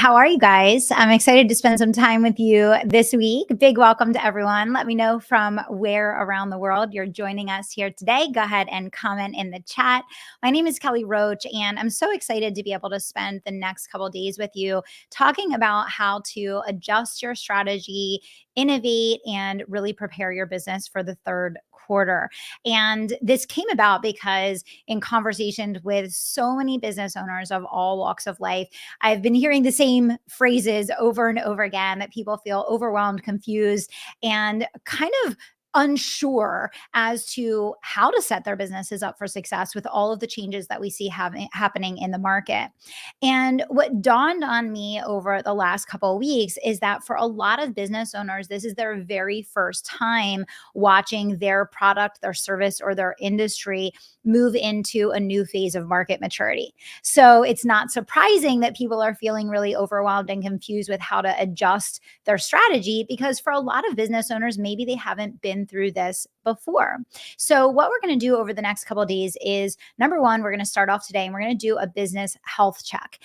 How are you guys? I'm excited to spend some time with you this week. Big welcome to everyone. Let me know from where around the world you're joining us here today. Go ahead and comment in the chat. My name is Kelly Roach, and I'm so excited to be able to spend the next couple of days with you talking about how to adjust your strategy, innovate, and really prepare your business for the third quarter. And this came about because in conversations with so many business owners of all walks of life, I've been hearing the same phrases over and over again that people feel overwhelmed, confused, and kind of unsure as to how to set their businesses up for success with all of the changes that we see happening in the market. And what dawned on me over the last couple of weeks is that for a lot of business owners, this is their very first time watching their product, their service, or their industry move into a new phase of market maturity. So it's not surprising that people are feeling really overwhelmed and confused with how to adjust their strategy because for a lot of business owners, maybe they haven't been through this before. So what we're going to do over the next couple of days is number one, we're going to start off today and we're going to do a business health check.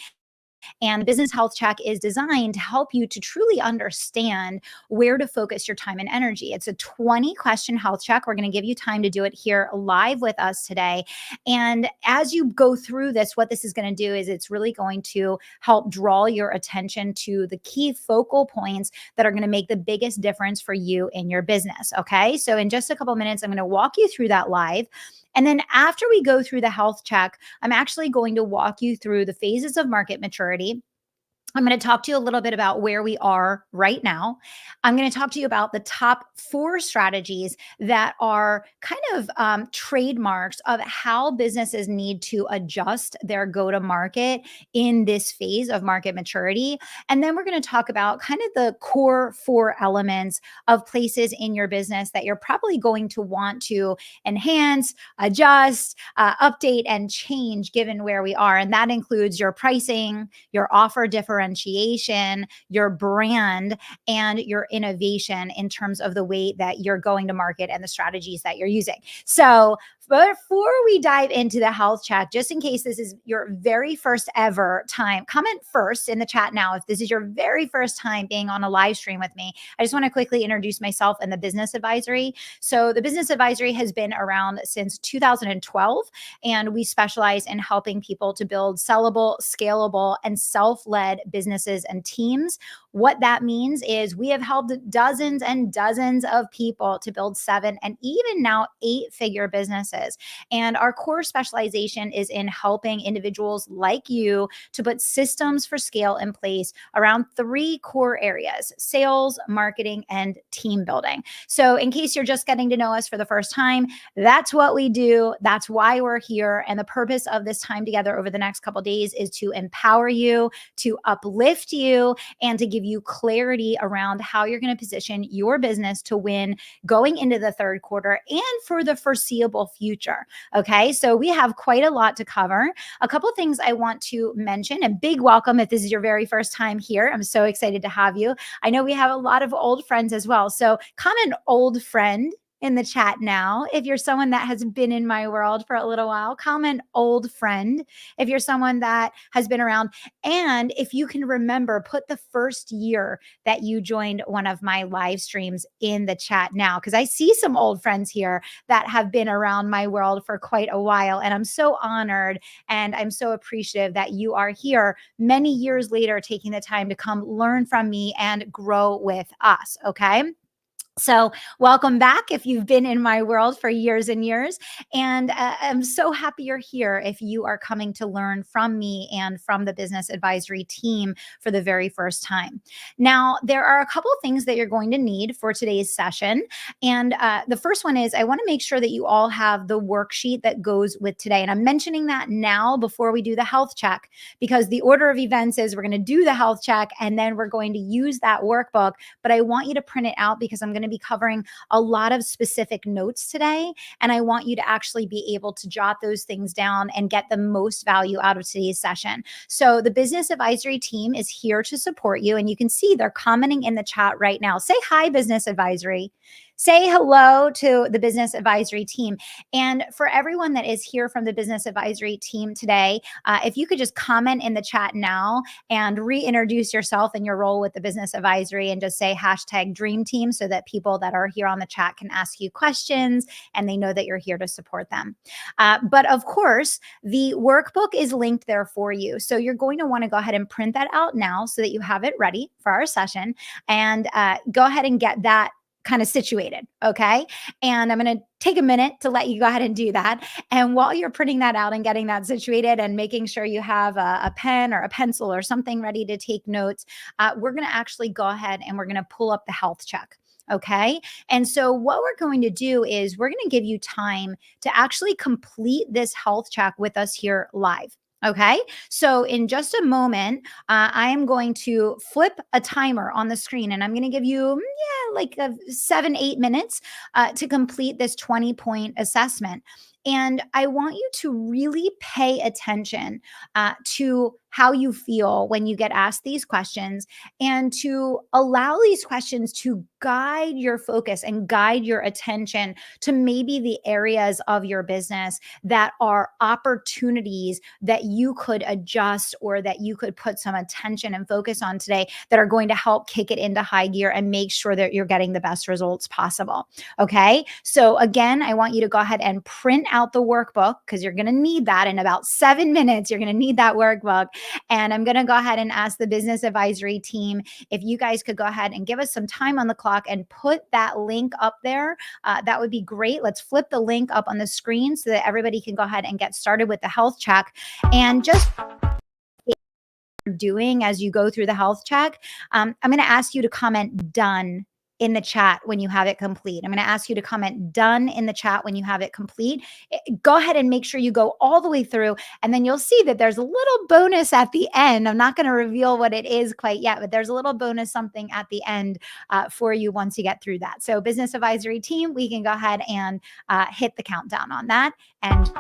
And the business health check is designed to help you to truly understand where to focus your time and energy. It's a 20-question health check. We're going to give you time to do it here live with us today. And as you go through this, what this is going to do is it's really going to help draw your attention to the key focal points that are going to make the biggest difference for you in your business. Okay. So in just a couple minutes, I'm going to walk you through that live. And then after we go through the health check, I'm actually going to walk you through the phases of market maturity. I'm going to talk to you a little bit about where we are right now. I'm going to talk to you about the top 4 strategies that are kind of trademarks of how businesses need to adjust their go-to-market in this phase of market maturity. And then we're going to talk about kind of the core 4 elements of places in your business that you're probably going to want to enhance, adjust, update, and change given where we are. And that includes your pricing, your offer differentiation, your brand, and your innovation in terms of the way that you're going to market and the strategies that you're using. So before we dive into the health check, just in case this is your very first ever time, comment first in the chat now if this is your very first time being on a live stream with me. I just want to quickly introduce myself and the Business Advisory. So the Business Advisory has been around since 2012, and we specialize in helping people to build sellable, scalable, and self-led businesses and teams. What that means is we have helped dozens and dozens of people to build 7 and even now 8-figure businesses. And our core specialization is in helping individuals like you to put systems for scale in place around 3 core areas: sales, marketing, and team building. So in case you're just getting to know us for the first time, that's what we do. That's why we're here. And the purpose of this time together over the next couple of days is to empower you, to uplift you, and to give you clarity around how you're going to position your business to win going into the third quarter and for the foreseeable future. Okay, so we have quite a lot to cover. A couple of things I want to mention, and big welcome if this is your very first time here. I'm so excited to have you. I know we have a lot of old friends as well. So comment old friend in the chat now. If you're someone that has been in my world for a little while, comment old friend. If you're someone that has been around, and if you can remember, put the first year that you joined one of my live streams in the chat now, because I see some old friends here that have been around my world for quite a while. And I'm so honored and I'm so appreciative that you are here many years later, taking the time to come learn from me and grow with us. Okay. So welcome back if you've been in my world for years and years. And I'm so happy you're here if you are coming to learn from me and from the Business Advisory team for the very first time. Now, there are a couple of things that you're going to need for today's session. And the first one is I want to make sure that you all have the worksheet that goes with today. And I'm mentioning that now before we do the health check, because the order of events is we're going to do the health check and then we're going to use that workbook. But I want you to print it out because I'm going to be covering a lot of specific notes today. And I want you to actually be able to jot those things down and get the most value out of today's session. So the Business Advisory team is here to support you. And you can see they're commenting in the chat right now. Say hi, Business Advisory. say hello to the business advisory team. And for everyone that is here from the business advisory team today, if you could just comment in the chat now and reintroduce yourself and your role with the business advisory and just say hashtag dream team so that people that are here on the chat can ask you questions and they know that you're here to support them. But of course, the workbook is linked there for you. So you're going to want to go ahead and print that out now so that you have it ready for our session, and go ahead and get that kind of situated. Okay. And I'm going to take a minute to let you go ahead and do that. And while you're printing that out and getting that situated and making sure you have a pen or a pencil or something ready to take notes, we're going to actually go ahead and we're going to pull up the health check. Okay. And so what we're going to do is we're going to give you time to actually complete this health check with us here live. Okay. So in just a moment, I am going to flip a timer on the screen and I'm going to give you, like 7-8 minutes to complete this 20-point assessment. And I want you to really pay attention to how you feel when you get asked these questions, and to allow these questions to guide your focus and guide your attention to maybe the areas of your business that are opportunities that you could adjust or that you could put some attention and focus on today that are going to help kick it into high gear and make sure that you're getting the best results possible. Okay. So again, I want you to go ahead and print out the workbook because you're going to need that in about 7 minutes. You're going to need that workbook. And I'm going to go ahead and ask the business advisory team if you guys could go ahead and give us some time on the clock and put that link up there. That would be great. Let's flip the link up on the screen so that everybody can go ahead and get started with the health check. And just doing as you go through the health check, I'm going to ask you to comment done in the chat when you have it complete. I'm going to ask you to comment done in the chat when you have it complete. Go ahead and make sure you go all the way through, and then you'll see that there's a little bonus at the end. I'm not going to reveal what it is quite yet, but there's a little bonus something at the end for you once you get through that. So business advisory team, we can go ahead and hit the countdown on that. And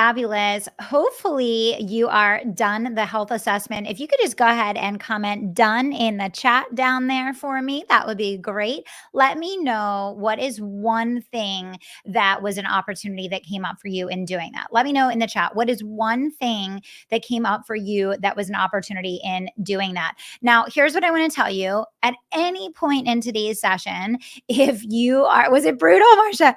Fabulous. Hopefully, you are done the health assessment. If you could just go ahead and comment done in the chat down there for me, that would be great. Let me know what is one thing that was an opportunity that came up for you in doing that. Let me know in the chat. What is one thing that came up for you that was an opportunity in doing that? Now, here's what I want to tell you. At any point in today's session, if you are, was it brutal, Marsha?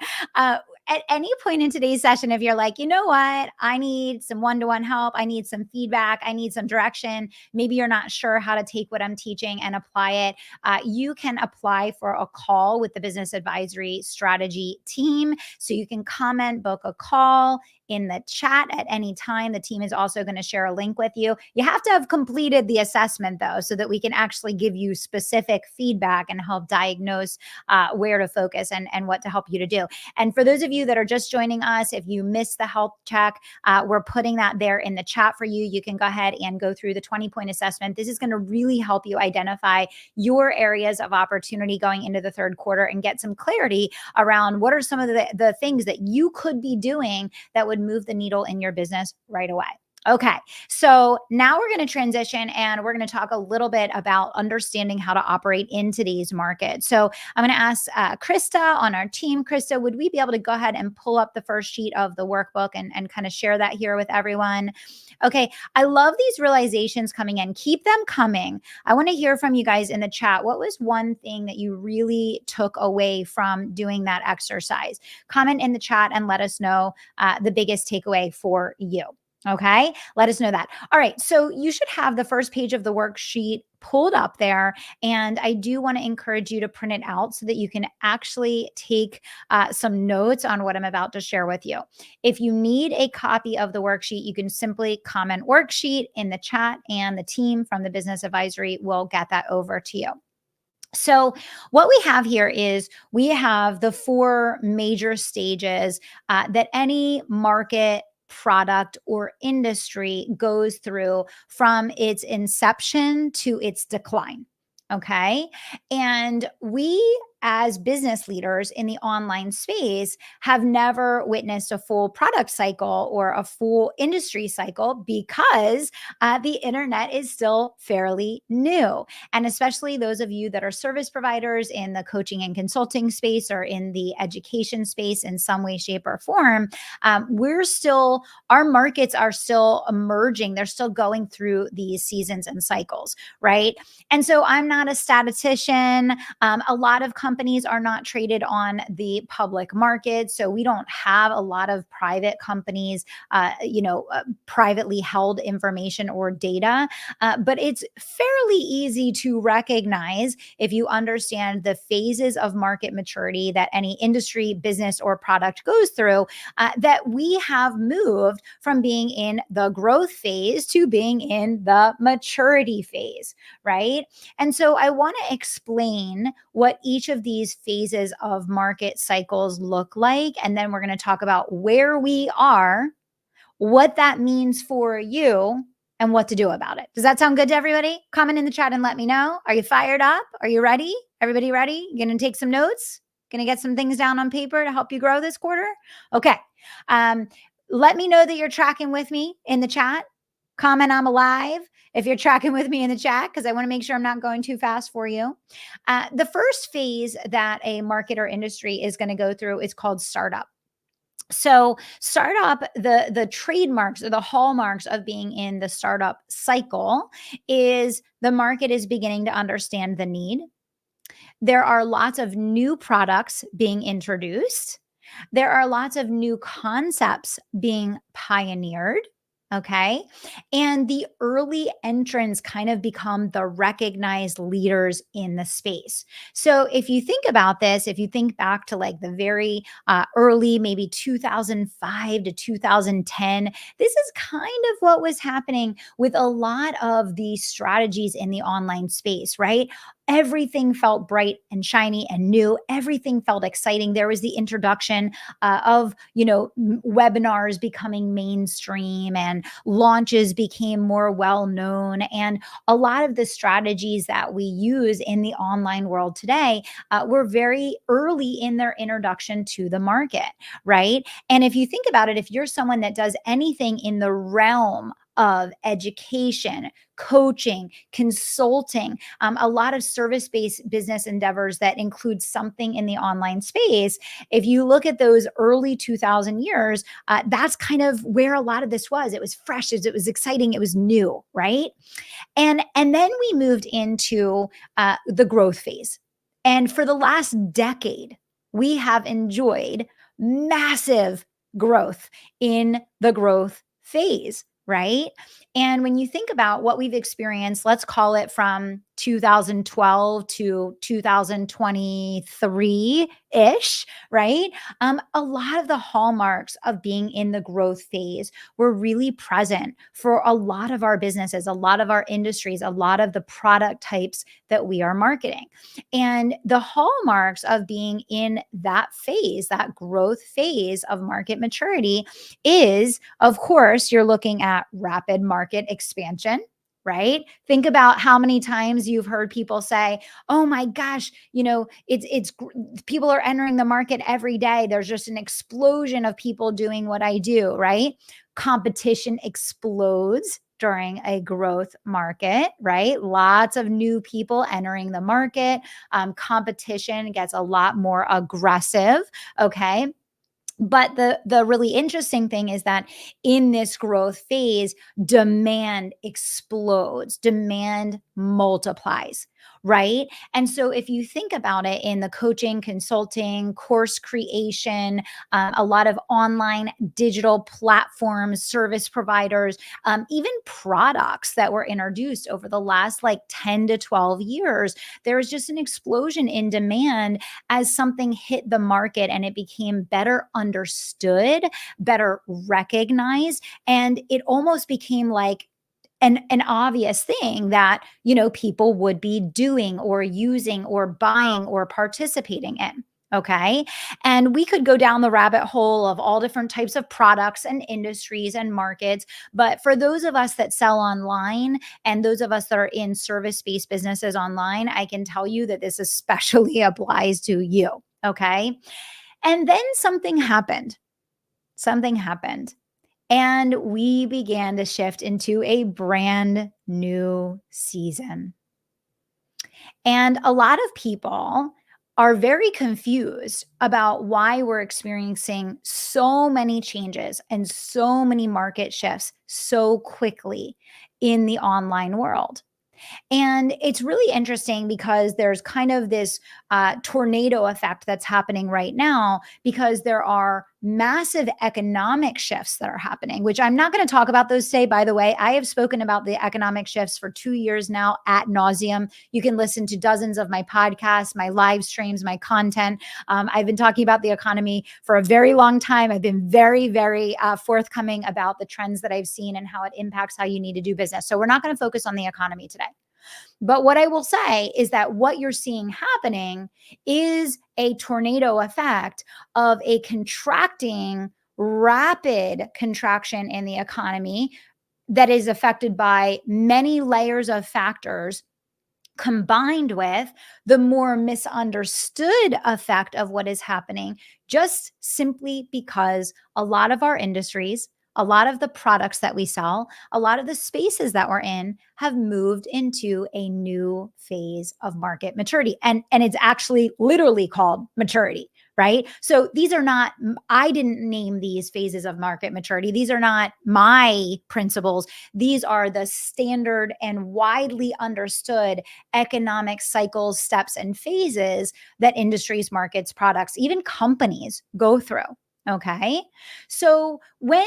At any point in today's session, if you're like, you know what, I need some one-to-one help, I need some feedback, I need some direction, maybe you're not sure how to take what I'm teaching and apply it, you can apply for a call with the Business Advisory Strategy team. So you can comment, book a call in the chat at any time. The team is also going to share a link with you. You have to have completed the assessment, though, so that we can actually give you specific feedback and help diagnose where to focus and what to help you to do. And for those of you that are just joining us, if you missed the health check, we're putting that there in the chat for you. You can go ahead and go through the 20-point assessment. This is going to really help you identify your areas of opportunity going into the third quarter and get some clarity around what are some of the things that you could be doing that would move the needle in your business right away. Okay, so now we're going to transition and we're going to talk a little bit about understanding how to operate in today's market. So I'm going to ask Krista on our team. Krista, would we be able to go ahead and pull up the first sheet of the workbook and kind of share that here with everyone? Okay, I love these realizations coming in. Keep them coming. I want to hear from you guys in the chat. What was one thing that you really took away from doing that exercise? Comment in the chat and let us know the biggest takeaway for you. Okay, let us know that. All right, so you should have the first page of the worksheet pulled up there. And I do want to encourage you to print it out so that you can actually take some notes on what I'm about to share with you. If you need a copy of the worksheet, you can simply comment worksheet in the chat and the team from the Business Advisory will get that over to you. So what we have here is we have the 4 major stages that any market, product, or industry goes through from its inception to its decline. Okay. And we, as business leaders in the online space, have never witnessed a full product cycle or a full industry cycle because the internet is still fairly new. And especially those of you that are service providers in the coaching and consulting space or in the education space in some way, shape, or form, our markets are still emerging. They're still going through these seasons and cycles, right? And so I'm not a statistician. A lot of companies are not traded on the public market. So we don't have a lot of private companies, privately held information or data. But it's fairly easy to recognize if you understand the phases of market maturity that any industry, business, or product goes through, that we have moved from being in the growth phase to being in the maturity phase, right? And so I want to explain what each of these phases of market cycles look like. And then we're going to talk about where we are, what that means for you, and what to do about it. Does that sound good to everybody? Comment in the chat and let me know. Are you fired up? Are you ready? Everybody ready? You going to take some notes? Going to get some things down on paper to help you grow this quarter? Okay. Let me know that you're tracking with me in the chat. Comment I'm alive if you're tracking with me in the chat, because I want to make sure I'm not going too fast for you. The first phase that a market or industry is going to go through is called startup. So startup, the trademarks or the hallmarks of being in the startup cycle is the market is beginning to understand the need. There are lots of new products being introduced. There are lots of new concepts being pioneered. Okay. And the early entrants kind of become the recognized leaders in the space. So if you think about this, if you think back to like the very early, maybe 2005 to 2010, this is kind of what was happening with a lot of the strategies in the online space, right? everything felt bright and shiny and new. Everything felt exciting. There was the introduction of, webinars becoming mainstream, and launches became more well known. And a lot of the strategies that we use in the online world today were very early in their introduction to the market, right? And if you think about it, if you're someone that does anything in the realm of education, coaching, consulting, a lot of service based business endeavors that include something in the online space. If you look at those early 2000 years, that's kind of where a lot of this was. It was fresh, it was exciting, it was new, right? And then we moved into the growth phase. And for the last decade, we have enjoyed massive growth in the growth phase, right? And when you think about what we've experienced, let's call it from 2012 to 2023 ish, right? A lot of the hallmarks of being in the growth phase were really present for a lot of our businesses, a lot of our industries, a lot of the product types that we are marketing. And the hallmarks of being in that phase, that growth phase of market maturity, is, of course, you're looking at rapid market expansion, right? Think about how many times you've heard people say, "Oh my gosh, people are entering the market every day. There's just an explosion of people doing what I do," right? Competition explodes during a growth market, right? Lots of new people entering the market. Competition gets a lot more aggressive. Okay. But the really interesting thing is that in this growth phase, demand explodes, demand multiplies, right? And so if you think about it in the coaching, consulting, course creation, a lot of online digital platforms, service providers, even products that were introduced over the last like 10 to 12 years, there was just an explosion in demand as something hit the market and it became better understood, better recognized, and it almost became like an obvious thing that people would be doing or using or buying or participating in. Okay. And we could go down the rabbit hole of all different types of products and industries and markets. But for those of us that sell online and those of us that are in service based businesses online, I can tell you that this especially applies to you. Okay. And then something happened. Something happened. And we began to shift into a brand new season. And a lot of people are very confused about why we're experiencing so many changes and so many market shifts so quickly in the online world. And it's really interesting because there's kind of this tornado effect that's happening right now because there are massive economic shifts that are happening, which I'm not going to talk about those today. By the way, I have spoken about the economic shifts for 2 years now ad nauseum. You can listen to dozens of my podcasts, my live streams, my content. I've been talking about the economy for a very long time. I've been very, very forthcoming about the trends that I've seen and how it impacts how you need to do business. So we're not going to focus on the economy today. But what I will say is that what you're seeing happening is a tornado effect of a contracting, rapid contraction in the economy that is affected by many layers of factors, combined with the more misunderstood effect of what is happening, just simply because a lot of our industries, a lot of the products that we sell, a lot of the spaces that we're in have moved into a new phase of market maturity. And it's actually literally called maturity, right? So these are not, I didn't name these phases of market maturity. These are not my principles. These are the standard and widely understood economic cycles, steps, and phases that industries, markets, products, even companies go through. Okay. So when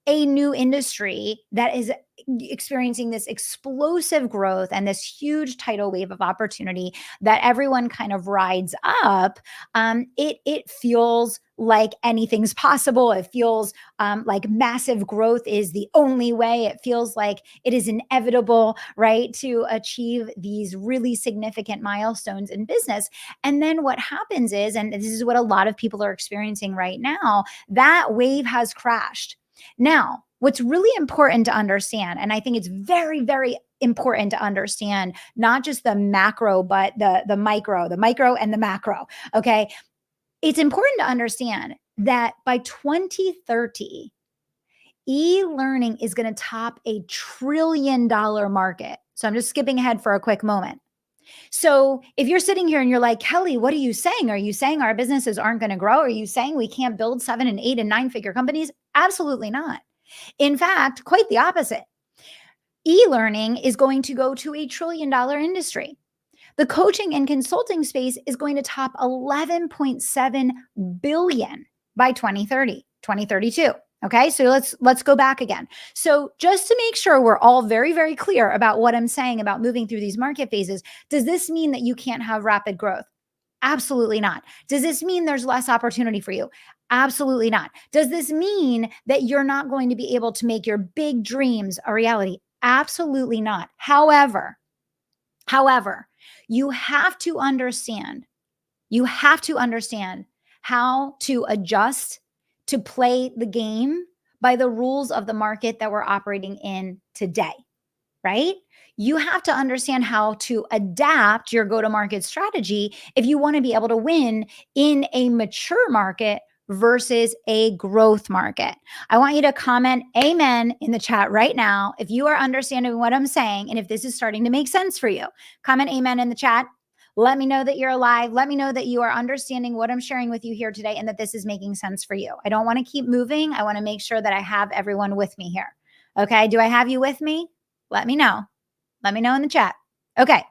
a new industry that is experiencing this explosive growth and this huge tidal wave of opportunity that everyone kind of rides up, it feels like anything's possible. It feels like massive growth is the only way. It feels like it is inevitable, right, to achieve these really significant milestones in business. And then what happens is, and this is what a lot of people are experiencing right now, that wave has crashed. Now, what's really important to understand, and I think it's very, very important to understand not just the macro, but the micro and the macro. Okay. It's important to understand that by 2030, e-learning is going to top $1 trillion market. So I'm just skipping ahead for a quick moment. So if you're sitting here and you're like, Kelly, what are you saying? Are you saying our businesses aren't going to grow? Are you saying we can't build 7 and 8 and 9-figure companies? Absolutely not. In fact, quite the opposite. E-learning is going to go to $1 trillion industry. The coaching and consulting space is going to top 11.7 billion by 2030, 2032. Okay, so let's go back again. So just to make sure we're all very, very clear about what I'm saying about moving through these market phases, does this mean that you can't have rapid growth? Absolutely not. Does this mean there's less opportunity for you? Absolutely not. Does this mean that you're not going to be able to make your big dreams a reality? Absolutely not. However, you have to understand how to adjust to play the game by the rules of the market that we're operating in today, right? You have to understand how to adapt your go-to-market strategy if you want to be able to win in a mature market versus a growth market. I want you to comment amen in the chat right now if you are understanding what I'm saying and if this is starting to make sense for you. Comment amen in the chat. Let me know that you're alive. Let me know that you are understanding what I'm sharing with you here today and that this is making sense for you. I don't want to keep moving. I want to make sure that I have everyone with me here. Okay. Do I have you with me? Let me know. Let me know in the chat. Okay.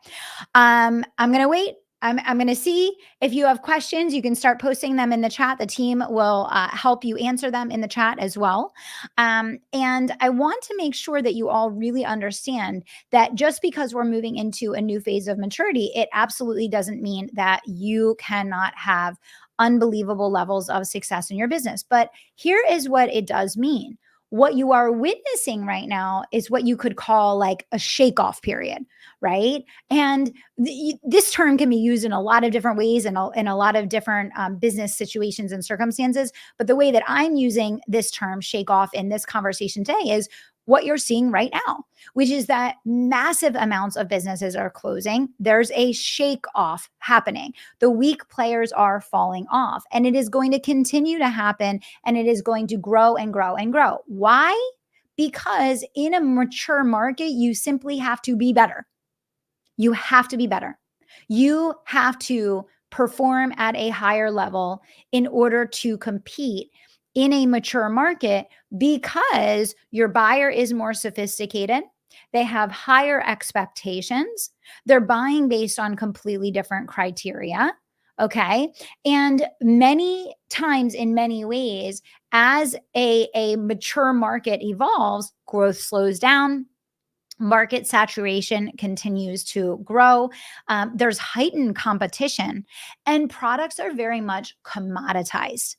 I'm going to wait. I'm going to see if you have questions. You can start posting them in the chat. The team will help you answer them in the chat as well. And I want to make sure that you all really understand that just because we're moving into a new phase of maturity, it absolutely doesn't mean that you cannot have unbelievable levels of success in your business. But here is what it does mean. What you are witnessing right now is what you could call like a shake-off period, right? And this term can be used in a lot of different ways and in a lot of different business situations and circumstances. But the way that I'm using this term shake-off in this conversation today is what you're seeing right now, which is that massive amounts of businesses are closing. There's a shake-off happening. The weak players are falling off, and it is going to continue to happen, and it is going to grow and grow and grow. Why? Because in a mature market, you simply have to be better. You have to be better. You have to perform at a higher level in order to compete in a mature market because your buyer is more sophisticated. They have higher expectations. They're buying based on completely different criteria. Okay. And many times, in many ways, as a mature market evolves, growth slows down. Market saturation continues to grow. There's heightened competition, and products are very much commoditized,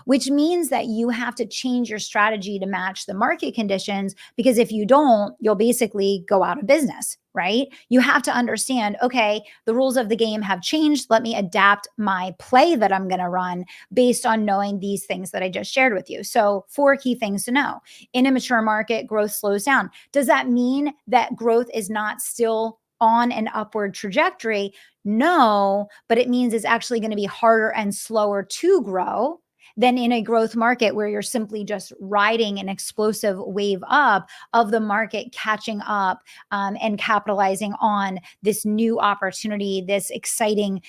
which means that you have to change your strategy to match the market conditions, because if you don't, you'll basically go out of business, right? You have to understand, okay, the rules of the game have changed. Let me adapt my play that I'm going to run based on knowing these things that I just shared with you. So 4 key things to know. In a mature market, growth slows down. Does that mean that growth is not still on an upward trajectory? No, but it means it's actually going to be harder and slower to grow than in a growth market where you're simply just riding an explosive wave up of the market catching up and capitalizing on this new opportunity, this exciting,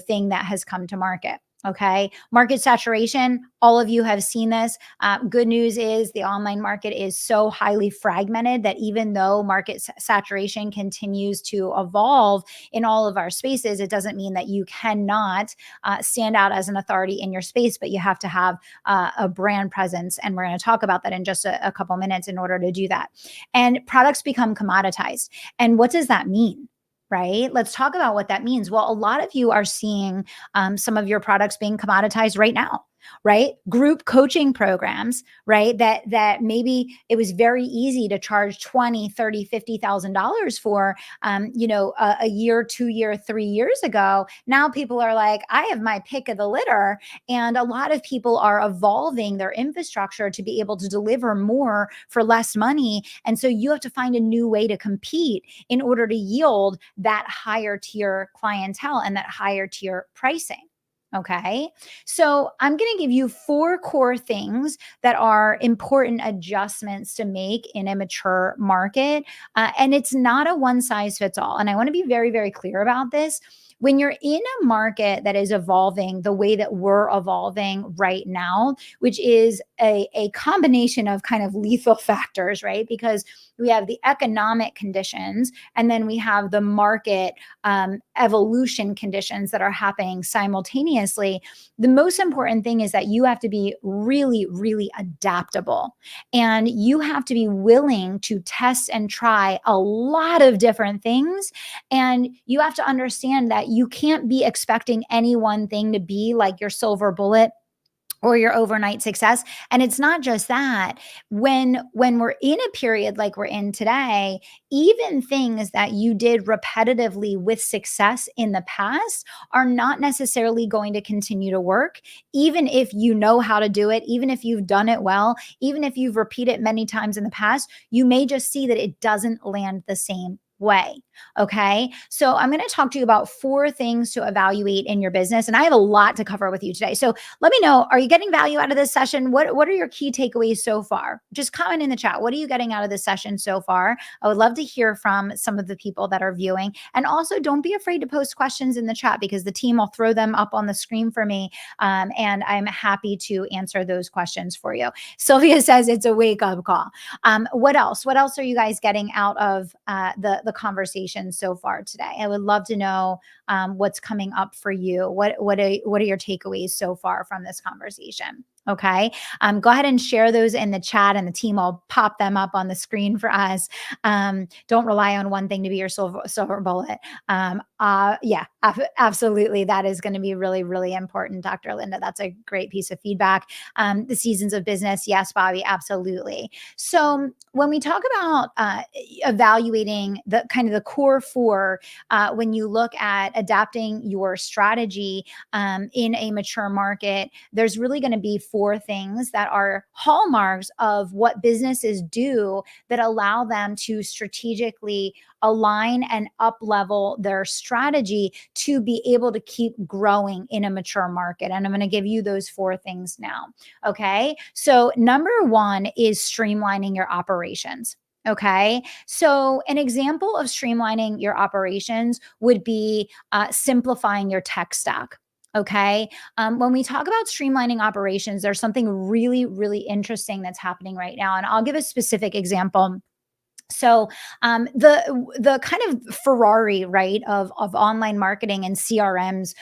thing that has come to market. Okay. Market saturation. All of you have seen this. Good news is the online market is so highly fragmented that even though market saturation continues to evolve in all of our spaces, it doesn't mean that you cannot stand out as an authority in your space, but you have to have a brand presence. And we're going to talk about that in just a couple minutes in order to do that. And products become commoditized. And what does that mean? Right? Let's talk about what that means. Well, a lot of you are seeing some of your products being commoditized right now. right? Group coaching programs, right? That maybe it was very easy to charge 20, 30, $50,000 for, a year, 2 year, 3 years ago. Now people are like, I have my pick of the litter. And a lot of people are evolving their infrastructure to be able to deliver more for less money. And so you have to find a new way to compete in order to yield that higher tier clientele and that higher tier pricing. Okay. So I'm going to give you four core things that are important adjustments to make in a mature market. And it's not a one size fits all. And I want to be very, very clear about this. When you're in a market that is evolving the way that we're evolving right now, which is a combination of kind of lethal factors, right? Because we have the economic conditions and then we have the market evolution conditions that are happening simultaneously. The most important thing is that you have to be really, really adaptable and you have to be willing to test and try a lot of different things. And you have to understand that you can't be expecting any one thing to be like your silver bullet or your overnight success. And it's not just that. When we're in a period like we're in today, even things that you did repetitively with success in the past are not necessarily going to continue to work, even if you know how to do it, even if you've done it well, even if you've repeated it many times in the past, you may just see that it doesn't land the same way. Okay. So I'm going to talk to you about four things to evaluate in your business. And I have a lot to cover with you today. So let me know, are you getting value out of this session? What are your key takeaways so far? Just comment in the chat. What are you getting out of this session so far? I would love to hear from some of the people that are viewing. And also don't be afraid to post questions in the chat because the team will throw them up on the screen for me. And I'm happy to answer those questions for you. Sylvia says it's a wake up call. What else? What else are you guys getting out of the conversation so far today? I would love to know what's coming up for you. What are your takeaways so far from this conversation? Okay. Go ahead and share those in the chat and the team will pop them up on the screen for us. Don't rely on one thing to be your silver bullet. Yeah, absolutely. That is going to be really, really important, Dr. Linda. That's a great piece of feedback. The seasons of business. Yes, Bobby, absolutely. So when we talk about evaluating the kind of the core four, when you look at adapting your strategy in a mature market, there's really going to be four things that are hallmarks of what businesses do that allow them to strategically align and up level their strategy to be able to keep growing in a mature market. And I'm going to give you those four things now. Okay. So number one is streamlining your operations. Okay. So an example of streamlining your operations would be simplifying your tech stack. Okay. When we talk about streamlining operations, there's something really, really interesting that's happening right now. And I'll give a specific example. So the kind of Ferrari, right, of online marketing and CRMs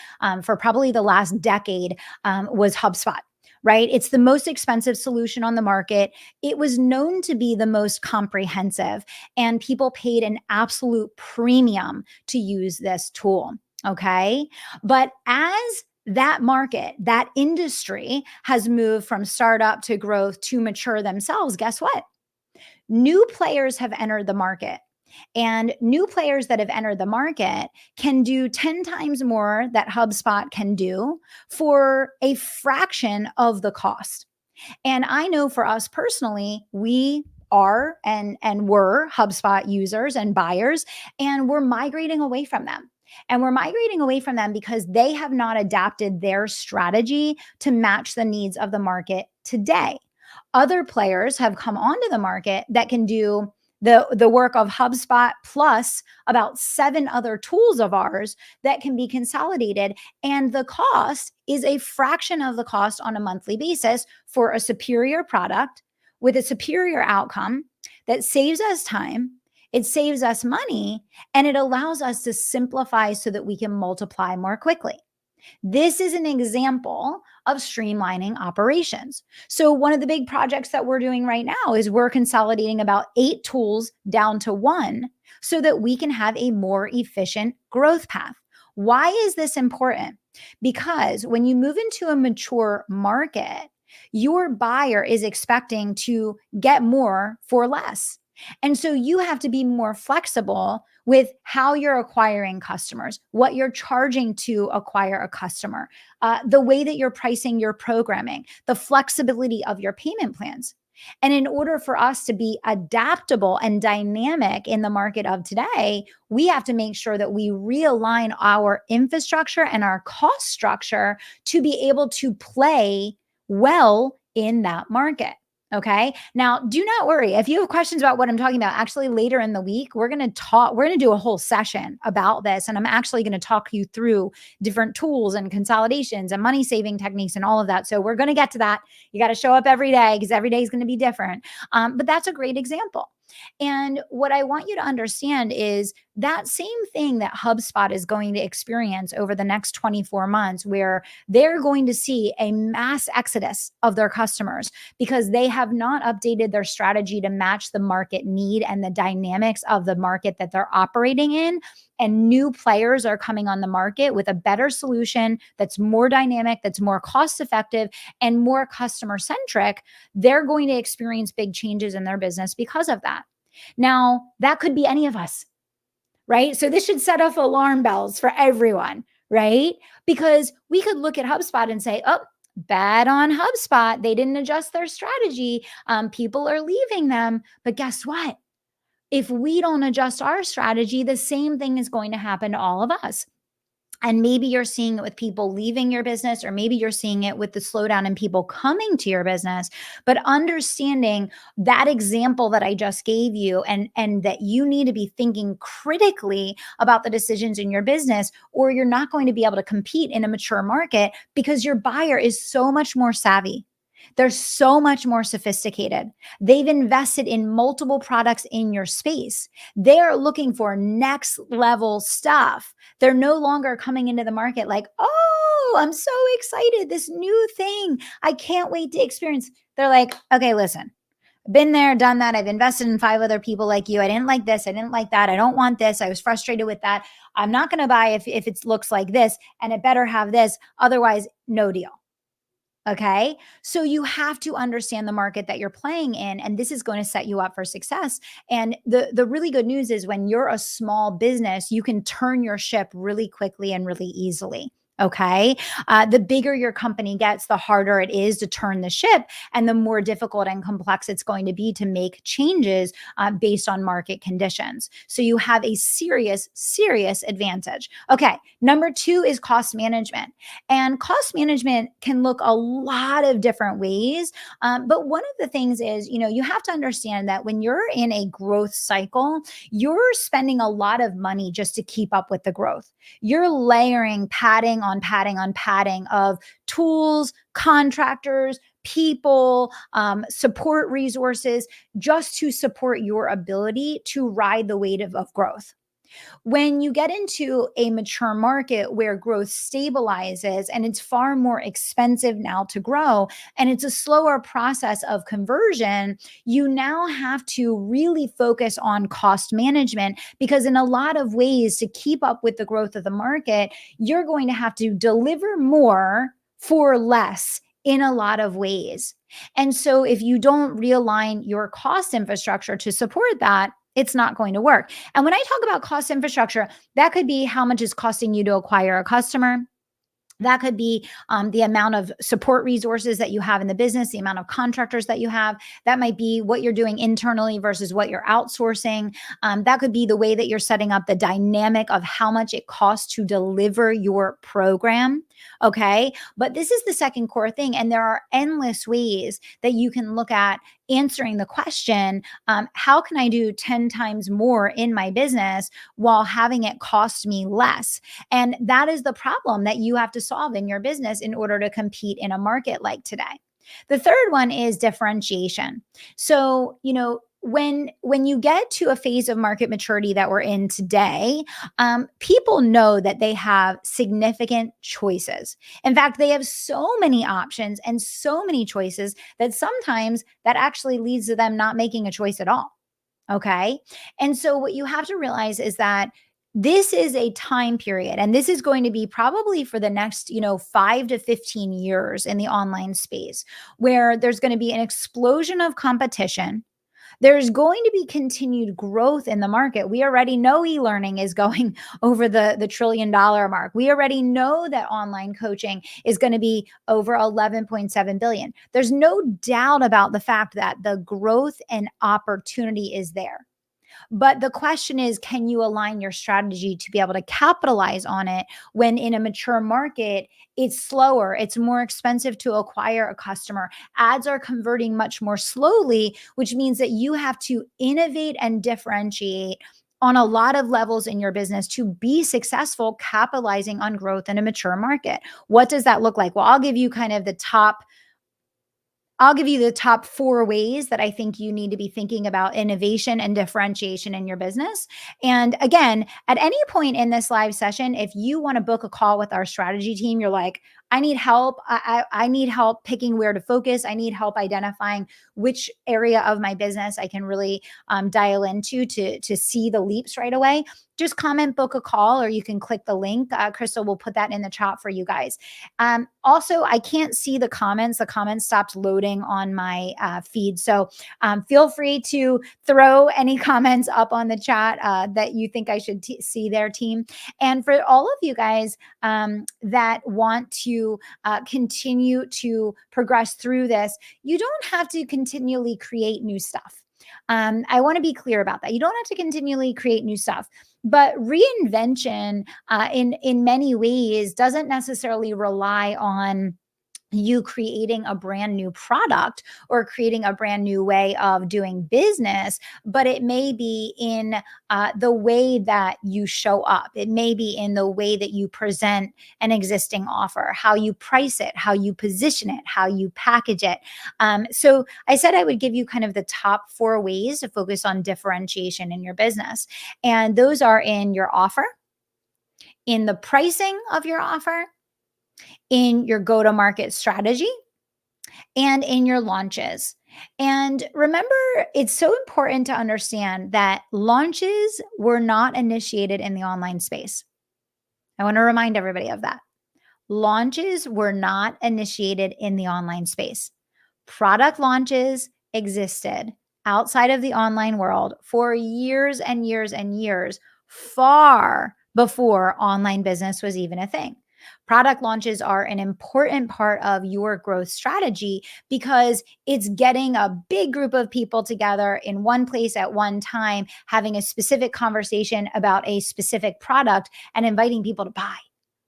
for probably the last decade was HubSpot. Right? It's the most expensive solution on the market. It was known to be the most comprehensive, and people paid an absolute premium to use this tool. Okay. But as that market, that industry has moved from startup to growth to mature themselves, guess what? New players have entered the market. And new players that have entered the market can do 10 times more that HubSpot can do for a fraction of the cost. And I know for us personally, we are and were HubSpot users and buyers, and we're migrating away from them. And we're migrating away from them because they have not adapted their strategy to match the needs of the market today. Other players have come onto the market that can do the work of HubSpot plus about 7 other tools of ours that can be consolidated. And the cost is a fraction of the cost on a monthly basis for a superior product with a superior outcome that saves us time. It saves us money and it allows us to simplify so that we can multiply more quickly. This is an example of streamlining operations. So one of the big projects that we're doing right now is we're consolidating about 8 tools down to 1 so that we can have a more efficient growth path. Why is this important? Because when you move into a mature market, your buyer is expecting to get more for less. And so you have to be more flexible with how you're acquiring customers, what you're charging to acquire a customer, the way that you're pricing your programming, the flexibility of your payment plans. And in order for us to be adaptable and dynamic in the market of today, we have to make sure that we realign our infrastructure and our cost structure to be able to play well in that market. Okay. Now, do not worry. If you have questions about what I'm talking about, actually later in the week, we're going to do a whole session about this. And I'm actually going to talk you through different tools and consolidations and money saving techniques and all of that. So we're going to get to that. You got to show up every day because every day is going to be different. But that's a great example. And what I want you to understand is that same thing that HubSpot is going to experience over the next 24 months, where they're going to see a mass exodus of their customers because they have not updated their strategy to match the market need and the dynamics of the market that they're operating in. And new players are coming on the market with a better solution that's more dynamic, that's more cost effective, and more customer centric. They're going to experience big changes in their business because of that. Now, that could be any of us, right? So this should set off alarm bells for everyone, right? Because we could look at HubSpot and say, oh, bad on HubSpot. They didn't adjust their strategy. People are leaving them. But guess what? If we don't adjust our strategy, the same thing is going to happen to all of us. And maybe you're seeing it with people leaving your business, or maybe you're seeing it with the slowdown in people coming to your business. But understanding that example that I just gave you, and that you need to be thinking critically about the decisions in your business, or you're not going to be able to compete in a mature market because your buyer is so much more savvy. They're so much more sophisticated. They've invested in multiple products in your space. They're looking for next level stuff. They're no longer coming into the market like, oh, I'm so excited. This new thing. I can't wait to experience. They're like, okay, listen, been there, done that. I've invested in 5 other people like you. I didn't like this. I didn't like that. I don't want this. I was frustrated with that. I'm not going to buy if it looks like this, and it better have this. Otherwise, no deal. Okay. So you have to understand the market that you're playing in, and this is going to set you up for success. And the really good news is when you're a small business, you can turn your ship really quickly and really easily. Okay. The bigger your company gets, the harder it is to turn the ship, and the more difficult and complex it's going to be to make changes based on market conditions. So you have a serious, serious advantage. Okay. Number 2 is cost management. And cost management can look a lot of different ways. But one of the things is, you have to understand that when you're in a growth cycle, you're spending a lot of money just to keep up with the growth. You're layering padding on padding on padding of tools, contractors, people, support resources, just to support your ability to ride the wave of growth. When you get into a mature market where growth stabilizes and it's far more expensive now to grow, and it's a slower process of conversion, you now have to really focus on cost management, because in a lot of ways, to keep up with the growth of the market, you're going to have to deliver more for less in a lot of ways. And so if you don't realign your cost infrastructure to support that, it's not going to work. And when I talk about cost infrastructure, that could be how much it's costing you to acquire a customer. That could be the amount of support resources that you have in the business, the amount of contractors that you have. That might be what you're doing internally versus what you're outsourcing. That could be the way that you're setting up the dynamic of how much it costs to deliver your program. Okay. But this is the second core thing. And there are endless ways that you can look at answering the question, how can I do 10 times more in my business while having it cost me less? And that is the problem that you have to solve in your business in order to compete in a market like today. The third one is differentiation. So, when you get to a phase of market maturity that we're in today, people know that they have significant choices. In fact, they have so many options and so many choices that sometimes that actually leads to them not making a choice at all. Okay. And so what you have to realize is that this is a time period, and this is going to be probably for the next, 5 to 15 years in the online space, where there's going to be an explosion of competition. There's going to be continued growth in the market. We already know e-learning is going over the $1 trillion mark. We already know that online coaching is going to be over 11.7 billion. There's no doubt about the fact that the growth and opportunity is there. But the question is, can you align your strategy to be able to capitalize on it when in a mature market, it's slower, it's more expensive to acquire a customer, ads are converting much more slowly, which means that you have to innovate and differentiate on a lot of levels in your business to be successful capitalizing on growth in a mature market. What does that look like? Well, I'll give you the top 4 ways that I think you need to be thinking about innovation and differentiation in your business. And again, at any point in this live session, if you want to book a call with our strategy team, you're like, I need help. I need help picking where to focus. I need help identifying which area of my business I can really dial into to see the leaps right away. Just comment, book a call, or you can click the link. Crystal will put that in the chat for you guys. Also, I can't see the comments. The comments stopped loading on my feed. So feel free to throw any comments up on the chat that you think I should see there, team. And for all of you guys that want to continue to progress through this, you don't have to continually create new stuff. I want to be clear about that. You don't have to continually create new stuff, but reinvention in many ways doesn't necessarily rely on you creating a brand new product or creating a brand new way of doing business, but it may be in the way that you show up. It may be in the way that you present an existing offer, how you price it, how you position it, how you package it. So I said I would give you kind of the top 4 ways to focus on differentiation in your business. And those are in your offer, in the pricing of your offer, in your go-to-market strategy, and in your launches. And remember, it's so important to understand that launches were not initiated in the online space. I want to remind everybody of that. Launches were not initiated in the online space. Product launches existed outside of the online world for years and years and years, far before online business was even a thing. Product launches are an important part of your growth strategy because it's getting a big group of people together in one place at one time, having a specific conversation about a specific product and inviting people to buy.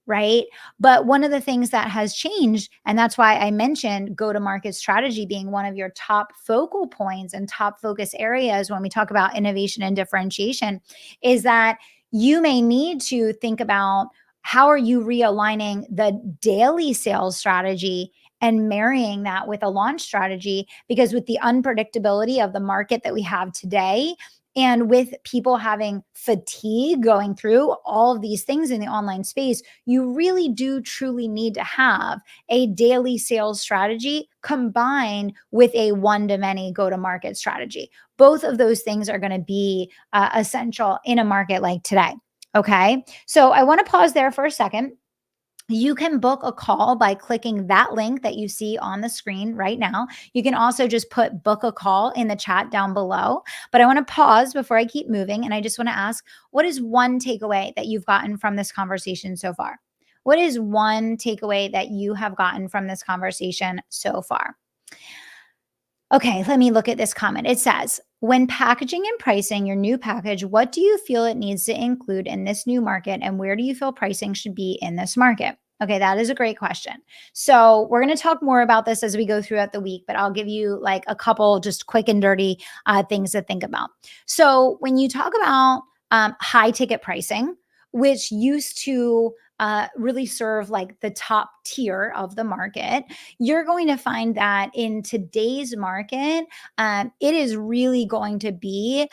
Right. But one of the things that has changed, and that's why I mentioned go-to-market strategy being one of your top focal points and top focus areas when we talk about innovation and differentiation, is that you may need to think about how are you realigning the daily sales strategy and marrying that with a launch strategy? Because with the unpredictability of the market that we have today, and with people having fatigue going through all of these things in the online space, you really do truly need to have a daily sales strategy combined with a one-to-many go-to-market strategy. Both of those things are going to be essential in a market like today. Okay, so I want to pause there for a second. You can book a call by clicking that link that you see on the screen right now. You can also just put book a call in the chat down below. But I want to pause before I keep moving. And I just want to ask, what is one takeaway that you've gotten from this conversation so far? What is one takeaway that you have gotten from this conversation so far? Okay, let me look at this comment. It says, when packaging and pricing your new package, what do you feel it needs to include in this new market? And where do you feel pricing should be in this market? Okay, that is a great question. So we're going to talk more about this as we go throughout the week, but I'll give you like a couple just quick and dirty things to think about. So when you talk about high ticket pricing, which used to really serve like the top tier of the market, you're going to find that in today's market, it is really going to be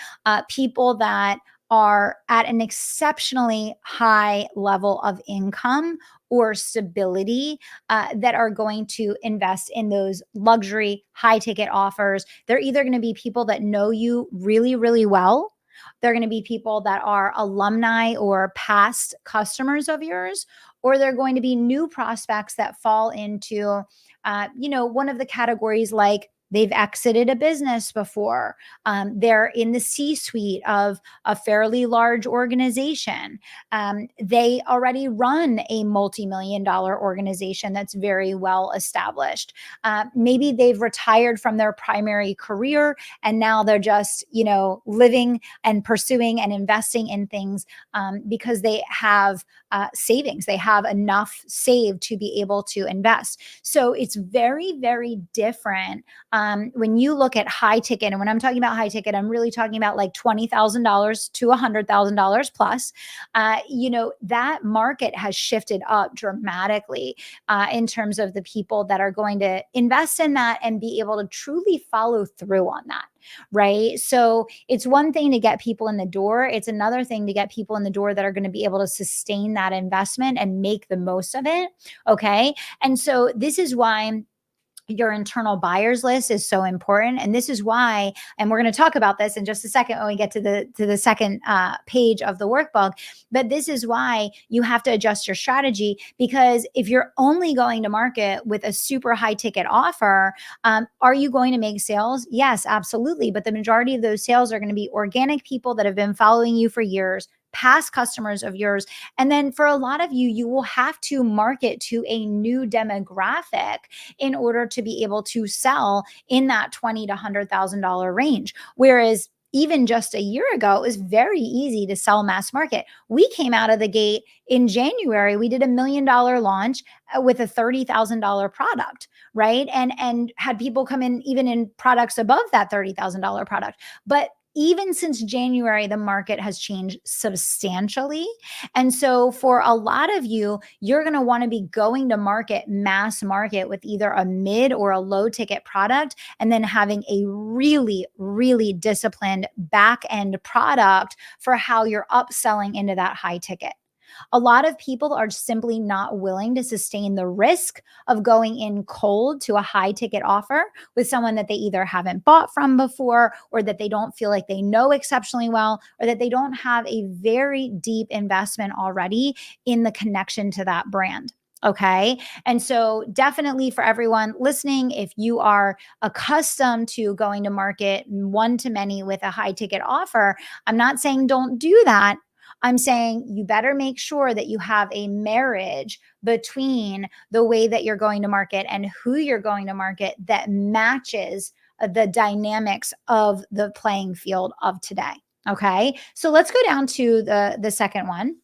people that are at an exceptionally high level of income or stability that are going to invest in those luxury high ticket offers. They're either going to be people that know you really, really well, They're going to be people that are alumni or past customers of yours, or they're going to be new prospects that fall into, one of the categories like they've exited a business before. They're in the C suite of a fairly large organization. They already run a multi-million dollar organization that's very well established. Maybe they've retired from their primary career and now they're just, living and pursuing and investing in things because they have savings. They have enough saved to be able to invest. So it's very, very different when you look at high ticket. And when I'm talking about high ticket, I'm really talking about like $20,000 to $100,000 plus. That market has shifted up dramatically in terms of the people that are going to invest in that and be able to truly follow through on that. Right. So it's one thing to get people in the door. It's another thing to get people in the door that are going to be able to sustain that investment and make the most of it. Okay. And so this is why your internal buyers list is so important, and this is why, and we're going to talk about this in just a second when we get to the second page of the workbook, but this is why you have to adjust your strategy, because if you're only going to market with a super high ticket offer, are you going to make sales? Yes, absolutely, but the majority of those sales are going to be organic people that have been following you for years, past customers of yours. And then for a lot of you, you will have to market to a new demographic in order to be able to sell in that $20,000 to $100,000 range. Whereas even just a year ago, it was very easy to sell mass market. We came out of the gate in January. We did $1 million launch with a $30,000 product, right? And had people come in even in products above that $30,000 product. But even since January, the market has changed substantially. And so for a lot of you, you're going to want to be going to market, mass market, with either a mid or a low ticket product, and then having a really, really disciplined back end product for how you're upselling into that high ticket. A lot of people are simply not willing to sustain the risk of going in cold to a high ticket offer with someone that they either haven't bought from before, or that they don't feel like they know exceptionally well, or that they don't have a very deep investment already in the connection to that brand. Okay. And so, definitely for everyone listening, if you are accustomed to going to market one to many with a high ticket offer, I'm not saying don't do that. I'm saying you better make sure that you have a marriage between the way that you're going to market and who you're going to market that matches the dynamics of the playing field of today. Okay. So let's go down to the second one.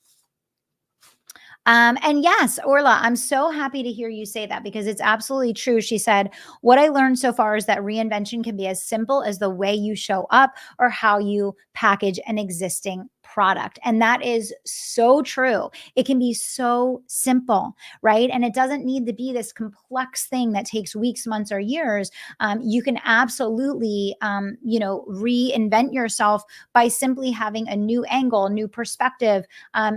And yes, Orla, I'm so happy to hear you say that, because it's absolutely true. She said, what I learned so far is that reinvention can be as simple as the way you show up or how you package an existing product. And that is so true. It can be so simple, right? And it doesn't need to be this complex thing that takes weeks, months, or years. You can absolutely, reinvent yourself by simply having a new angle, new perspective,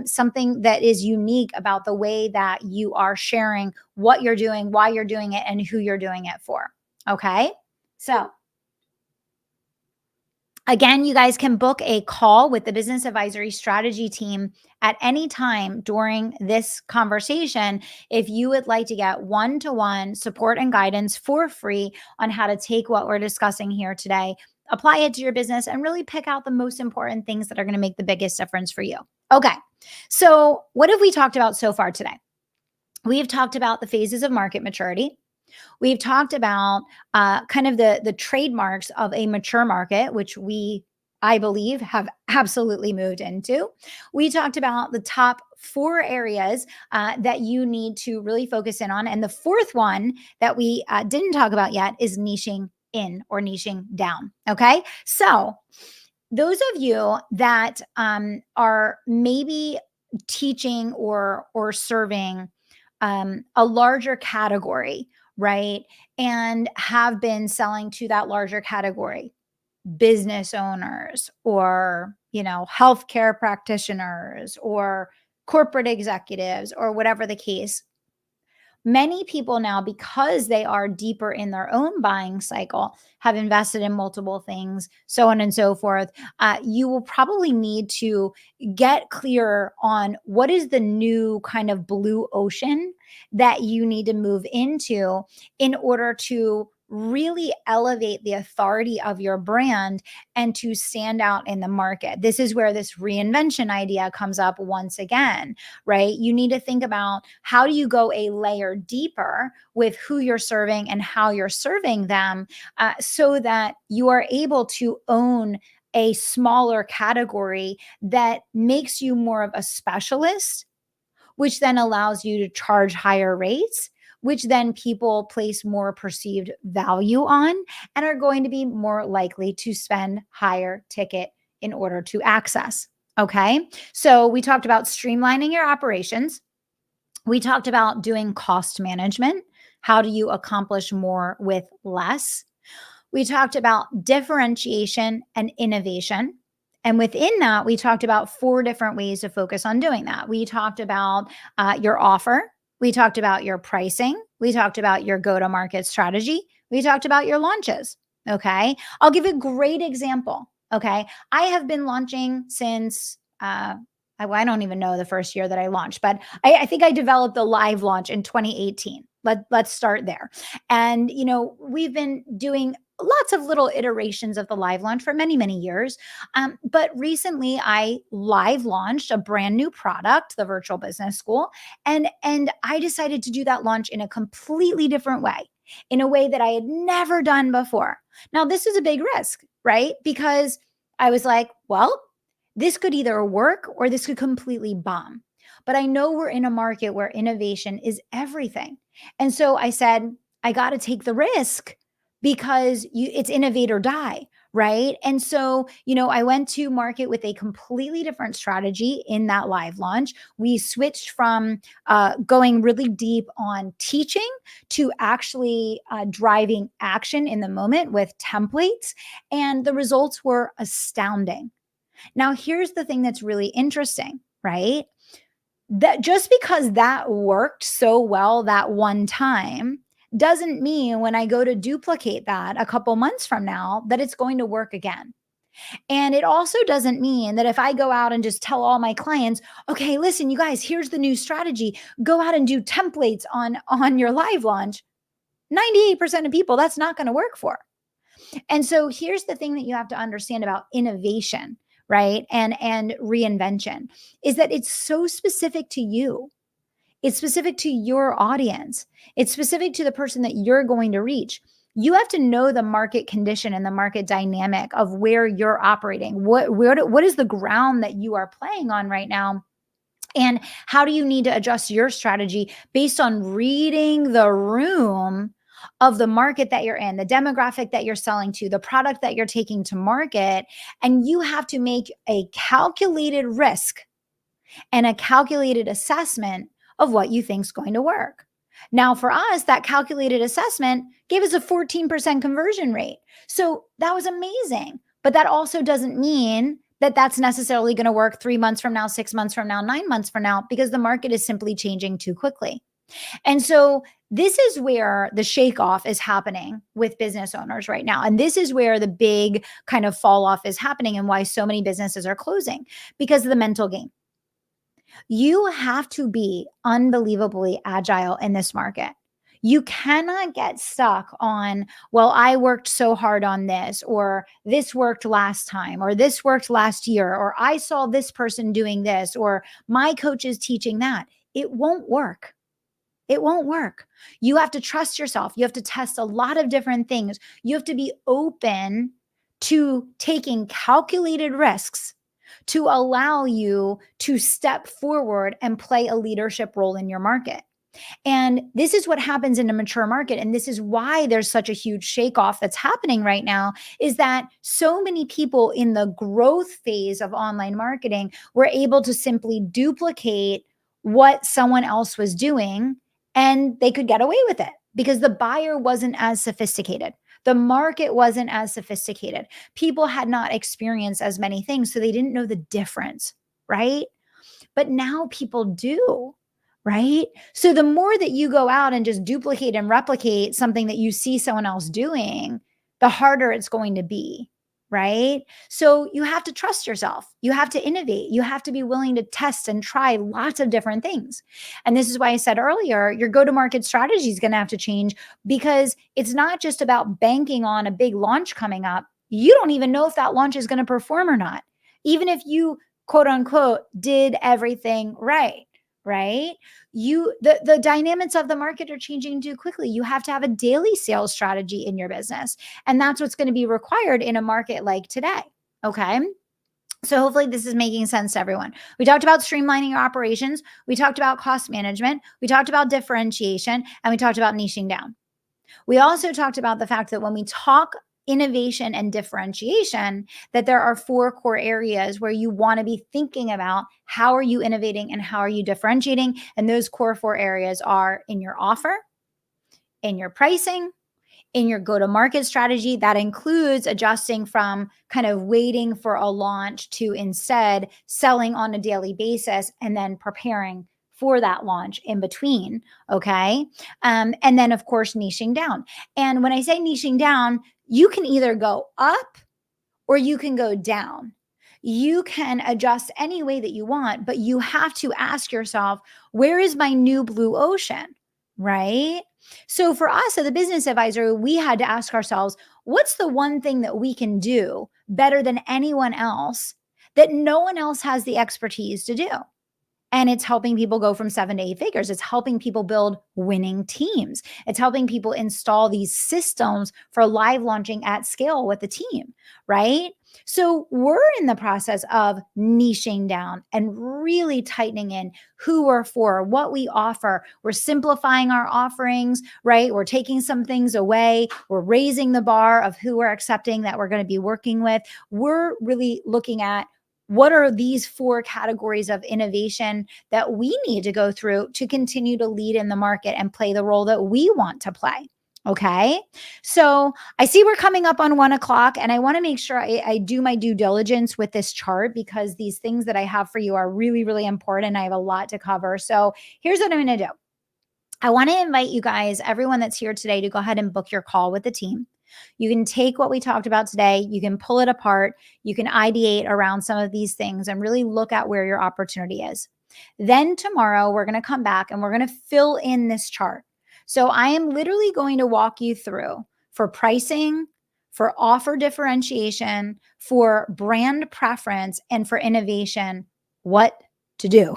something that is unique about the way that you are sharing what you're doing, why you're doing it, and who you're doing it for. Okay. So, again, you guys can book a call with the Business Advisory Strategy team at any time during this conversation if you would like to get one-to-one support and guidance for free on how to take what we're discussing here today, apply it to your business, and really pick out the most important things that are going to make the biggest difference for you. Okay. So, what have we talked about so far today? We've talked about the phases of market maturity. We've talked about kind of the trademarks of a mature market, which I believe, have absolutely moved into. We talked about the top 4 areas that you need to really focus in on. And the fourth one that we didn't talk about yet is niching in or niching down. Okay. So, those of you that are maybe teaching or serving a larger category, right, and have been selling to that larger category, business owners or, healthcare practitioners or corporate executives or whatever the case, Many people now, because they are deeper in their own buying cycle, have invested in multiple things, so on and so forth. You will probably need to get clear on what is the new kind of blue ocean that you need to move into in order to really elevate the authority of your brand and to stand out in the market. This is where this reinvention idea comes up once again, right? You need to think about how do you go a layer deeper with who you're serving and how you're serving them, so that you are able to own a smaller category that makes you more of a specialist, which then allows you to charge higher rates, which then people place more perceived value on and are going to be more likely to spend higher ticket in order to access. Okay. So we talked about streamlining your operations. We talked about doing cost management. How do you accomplish more with less? We talked about differentiation and innovation. And within that, we talked about 4 different ways to focus on doing that. We talked about your offer. We talked about your pricing. We talked about your go to market strategy. We talked about your launches. Okay. I'll give a great example. Okay. I have been launching since, I don't even know the first year that I launched, but I think I developed the live launch in 2018. Let's start there. And, we've been doing lots of little iterations of the live launch for many, many years. But recently I live launched a brand new product, the Virtual Business School. And I decided to do that launch in a completely different way, in a way that I had never done before. Now, this is a big risk, right? Because I was like, well, this could either work or this could completely bomb. But I know we're in a market where innovation is everything. And so I said, I got to take the risk because it's innovate or die, right? And so, I went to market with a completely different strategy in that live launch. We switched from going really deep on teaching to actually driving action in the moment with templates. And the results were astounding. Now, here's the thing that's really interesting, right? That just because that worked so well that one time doesn't mean when I go to duplicate that a couple months from now that it's going to work again. And it also doesn't mean that if I go out and just tell all my clients, okay, listen, you guys, here's the new strategy. Go out and do templates on your live launch. 98% of people, that's not going to work for. And so here's the thing that you have to understand about innovation, right? And reinvention is that it's so specific to you. It's specific to your audience. It's specific to the person that you're going to reach. You have to know the market condition and the market dynamic of where you're operating. What is the ground that you are playing on right now? And how do you need to adjust your strategy based on reading the room of the market that you're in, the demographic that you're selling to, the product that you're taking to market? And you have to make a calculated risk and a calculated assessment of what you think is going to work. Now, for us, that calculated assessment gave us a 14% conversion rate. So that was amazing. But that also doesn't mean that that's necessarily going to work 3 months from now, 6 months from now, 9 months from now, because the market is simply changing too quickly. And so this is where the shake off is happening with business owners right now. And this is where the big kind of fall off is happening and why so many businesses are closing, because of the mental game. You have to be unbelievably agile in this market. You cannot get stuck on, well, I worked so hard on this, or this worked last time, or this worked last year, or I saw this person doing this, or my coach is teaching that. It won't work. It won't work. You have to trust yourself. You have to test a lot of different things. You have to be open to taking calculated risks to allow you to step forward and play a leadership role in your market. And this is what happens in a mature market. And this is why there's such a huge shake off that's happening right now, is that so many people in the growth phase of online marketing were able to simply duplicate what someone else was doing, and they could get away with it because the buyer wasn't as sophisticated. The market wasn't as sophisticated. People had not experienced as many things, so they didn't know the difference, right? But now people do, right? So the more that you go out and just duplicate and replicate something that you see someone else doing, the harder it's going to be, right? So you have to trust yourself. You have to innovate. You have to be willing to test and try lots of different things. And this is why I said earlier, your go-to-market strategy is going to have to change, because it's not just about banking on a big launch coming up. You don't even know if that launch is going to perform or not, even if you quote unquote did everything right? The dynamics of the market are changing too quickly. You have to have a daily sales strategy in your business, and that's what's going to be required in a market like today. Okay, so hopefully this is making sense to everyone. We talked about streamlining your operations, we talked about cost management, we talked about differentiation, and we talked about niching down. We also talked about the fact that when we talk innovation and differentiation, that there are 4 core areas where you want to be thinking about how are you innovating and how are you differentiating. And those core 4 areas are in your offer, in your pricing, in your go-to-market strategy. That includes adjusting from kind of waiting for a launch to instead selling on a daily basis and then preparing for that launch in between. Okay. And then, of course, niching down. And when I say niching down, you can either go up or you can go down. You can adjust any way that you want, but you have to ask yourself, where is my new blue ocean? Right? So for us at the Business Advisor, we had to ask ourselves, what's the one thing that we can do better than anyone else that no one else has the expertise to do? And it's helping people go from 7 to 8 figures. It's helping people build winning teams. It's helping people install these systems for live launching at scale with the team, right? So we're in the process of niching down and really tightening in who we're for, what we offer. We're simplifying our offerings, right? We're taking some things away. We're raising the bar of who we're accepting that we're going to be working with. We're really looking at what are these 4 categories of innovation that we need to go through to continue to lead in the market and play the role that we want to play. Okay. So I see we're coming up on 1 o'clock, and I want to make sure I do my due diligence with this chart, because these things that I have for you are really, really important. I have a lot to cover. So here's what I'm going to do. I want to invite you guys, everyone that's here today, to go ahead and book your call with the team. You can take what we talked about today, you can pull it apart, you can ideate around some of these things and really look at where your opportunity is. Then tomorrow, we're going to come back and we're going to fill in this chart. So I am literally going to walk you through for pricing, for offer differentiation, for brand preference, and for innovation, what to do,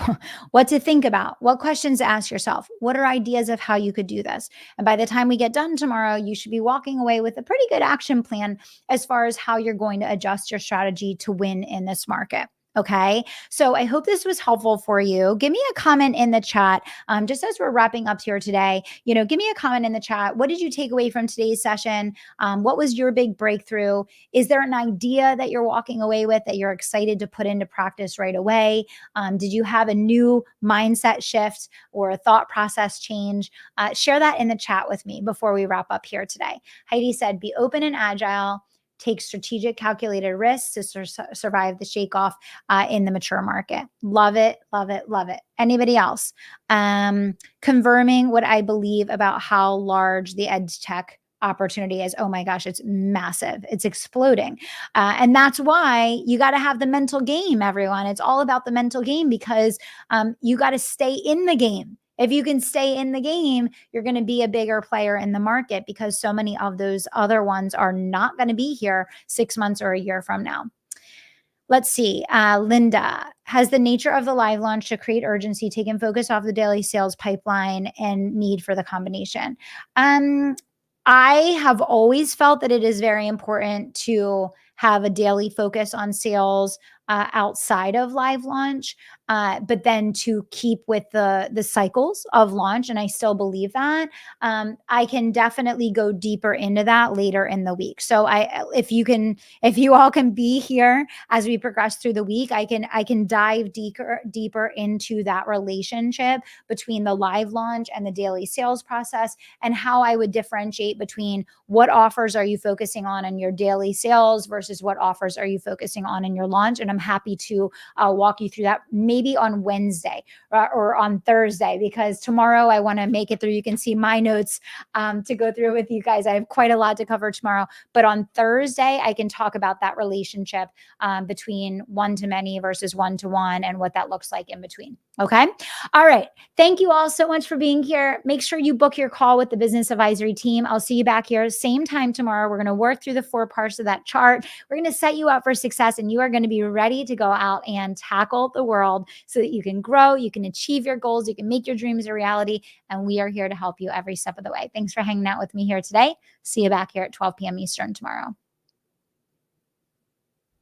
what to think about, what questions to ask yourself, what are ideas of how you could do this. And by the time we get done tomorrow, you should be walking away with a pretty good action plan as far as how you're going to adjust your strategy to win in this market. Okay. So I hope this was helpful for you. Give me a comment in the chat. Just as we're wrapping up here today, give me a comment in the chat. What did you take away from today's session? What was your big breakthrough? Is there an idea that you're walking away with that you're excited to put into practice right away? Did you have a new mindset shift or a thought process change? Share that in the chat with me before we wrap up here today. Heidi said, be open and agile. Take strategic, calculated risks to survive the shakeoff in the mature market. Love it, love it, love it. Anybody else? Confirming what I believe about how large the edge tech opportunity is. Oh my gosh, it's massive. It's exploding. And that's why you got to have the mental game, everyone. It's all about the mental game, because you got to stay in the game. If you can stay in the game, you're going to be a bigger player in the market, because so many of those other ones are not going to be here 6 months or a year from now. Let's see. Linda, has the nature of the live launch to create urgency taken focus off the daily sales pipeline and need for the combination? I have always felt that it is very important to have a daily focus on sales outside of live launch, but then to keep with the cycles of launch. And I still believe that. I can definitely go deeper into that later in the week. So if you all can be here as we progress through the week, I can dive deeper into that relationship between the live launch and the daily sales process, and how I would differentiate between what offers are you focusing on in your daily sales versus what offers are you focusing on in your launch. And I'm happy to walk you through that. Maybe maybe on Wednesday or on Thursday, because tomorrow I want to make it through. You can see my notes to go through with you guys. I have quite a lot to cover tomorrow, but on Thursday, I can talk about that relationship between one to many versus one to one and what that looks like in between. Okay. All right. Thank you all so much for being here. Make sure you book your call with the business advisory team. I'll see you back here same time tomorrow. We're going to work through the 4 parts of that chart. We're going to set you up for success, and you are going to be ready to go out and tackle the world so that you can grow, you can achieve your goals, you can make your dreams a reality. And we are here to help you every step of the way. Thanks for hanging out with me here today. See you back here at 12 p.m. Eastern tomorrow.